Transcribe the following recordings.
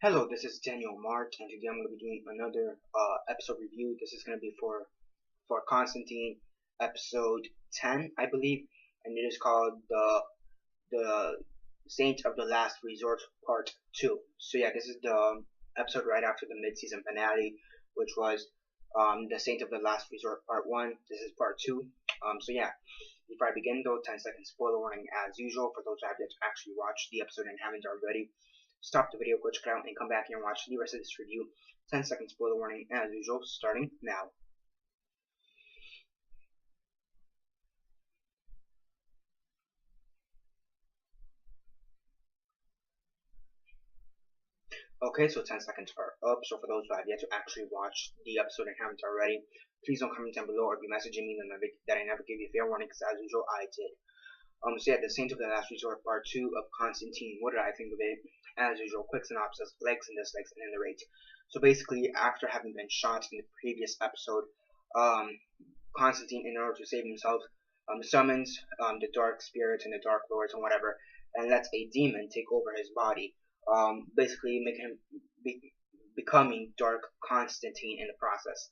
Hello, this is Daniel Mart, and today I'm going to be doing another episode review. This is going to be for Constantine, episode 10, I believe, and it is called the Saint of the Last Resort Part 2. So yeah, this is the episode right after the mid-season finale, which was the Saint of the Last Resort Part 1. This is Part 2. So yeah, before I begin though, 10-second spoiler warning as usual for those who have yet to actually watch the episode and haven't already. Stop the video, go check it out, and come back here and watch the rest of this review. 10-second spoiler warning as usual, starting now. Okay, so 10 seconds are up. So for those who have yet to actually watch the episode and haven't already, please don't comment down below or be messaging me that I never gave you a fair warning, because as usual I did. So yeah, the Saint of the Last Resort Part 2 of Constantine. What did I think of it? As usual, quick synopsis, likes and dislikes, and then the rate. So basically, after having been shot in the previous episode, Constantine, in order to save himself, summons the Dark Spirits and the Dark Lords and whatever, and lets a demon take over his body, basically making him becoming Dark Constantine in the process.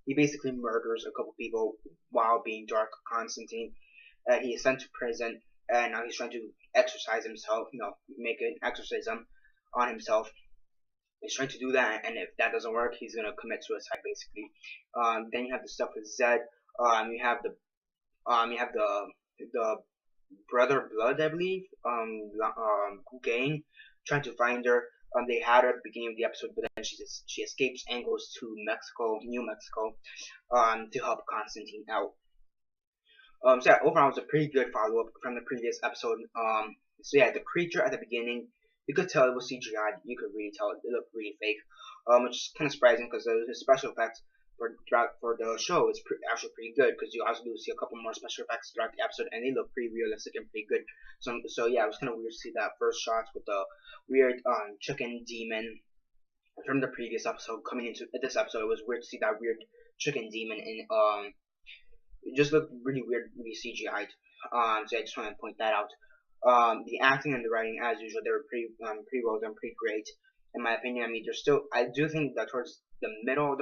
He basically murders a couple people while being Dark Constantine. He is sent to prison, and now he's trying to exercise himself, make an exorcism on himself. He's trying to do that, and if that doesn't work, he's gonna commit suicide, basically. Then you have the stuff with Zed. You have the Brother Blood, I believe, gang, trying to find her. They had her at the beginning of the episode, but then she escapes and goes to Mexico, New Mexico, to help Constantine out. So yeah, overall, it was a pretty good follow-up from the previous episode. So yeah, the creature at the beginning, you could tell it was CGI. You could really tell it looked really fake, which is kind of surprising because the special effects for the show is actually pretty good, because you also do see a couple more special effects throughout the episode, and they look pretty realistic and pretty good. So yeah, it was kind of weird to see that first shots with the weird chicken demon from the previous episode coming into this episode. It was weird to see that weird chicken demon in it just looked really weird, really CGI'd. So I just want to point that out. The acting and the writing, as usual, they were pretty well done, pretty great, in my opinion. I mean, I do think that towards the middle,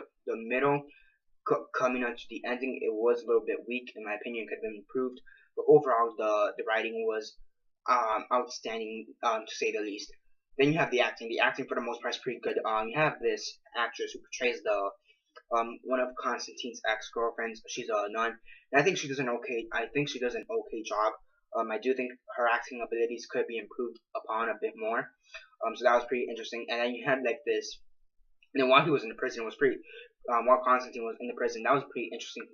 coming on to the ending, it was a little bit weak, in my opinion. Could have been improved, but overall, the writing was outstanding, to say the least. Then you have the acting. The acting, for the most part, is pretty good. You have this actress who portrays the one of Constantine's ex-girlfriends. She's a nun, and I think she does an okay job. I do think her acting abilities could be improved upon a bit more. So that was pretty interesting. And then you had like this, and then while he was in the prison, was pretty. While Constantine was in the prison, that was a pretty interesting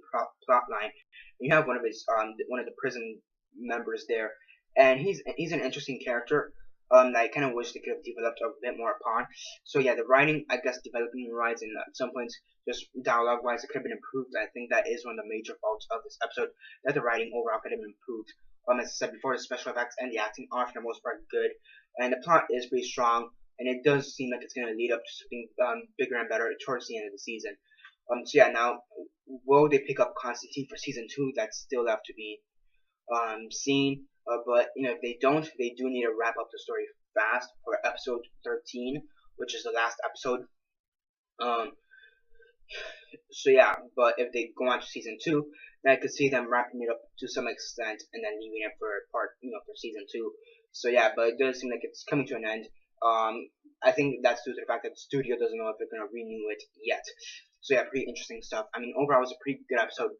plot line. And you have one of the prison members there, and he's an interesting character. That I kind of wish they could have developed a bit more upon. So yeah, the writing, I guess, developing wise, and at some points, just dialogue wise, it could have been improved. I think that is one of the major faults of this episode, that the writing overall could have been improved. As I said before, the special effects and the acting are for the most part good, and the plot is pretty strong, and it does seem like it's going to lead up to something bigger and better towards the end of the season. So yeah, now will they pick up Constantine for season 2? That's still left to be seen. But if they don't, they do need to wrap up the story fast for episode 13, which is the last episode. So yeah, but if they go on to season 2, then I could see them wrapping it up to some extent and then leaving it for for season 2. So yeah, but it does seem like it's coming to an end. I think that's due to the fact that the studio doesn't know if they're gonna renew it yet. So yeah, pretty interesting stuff. I mean, overall, it was a pretty good episode.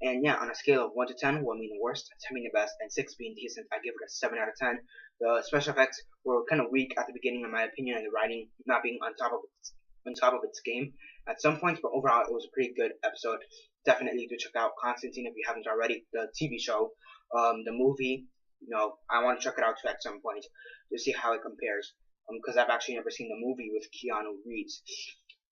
And yeah, on a scale of 1 to 10, 1 being the worst, 10 being the best, and 6 being decent, I give it a 7 out of 10. The special effects were kind of weak at the beginning, in my opinion, and the writing not being on top of its game at some points, but overall, it was a pretty good episode. Definitely do check out Constantine if you haven't already, the TV show. The movie, I want to check it out too at some point to see how it compares, because I've actually never seen the movie with Keanu Reeves.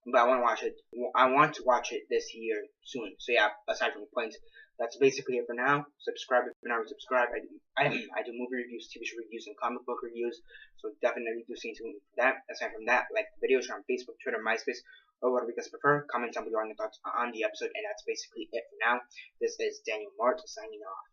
But I want to watch it. I want to watch it this year soon. So yeah, aside from the points, that's basically it for now. Subscribe if you're not subscribed. I do movie reviews, TV show reviews, and comic book reviews. So definitely do stay tuned for that. Aside from that, like the videos on Facebook, Twitter, MySpace, or whatever you guys prefer. Comment down below on your thoughts on the episode, and that's basically it for now. This is Daniel Mart signing off.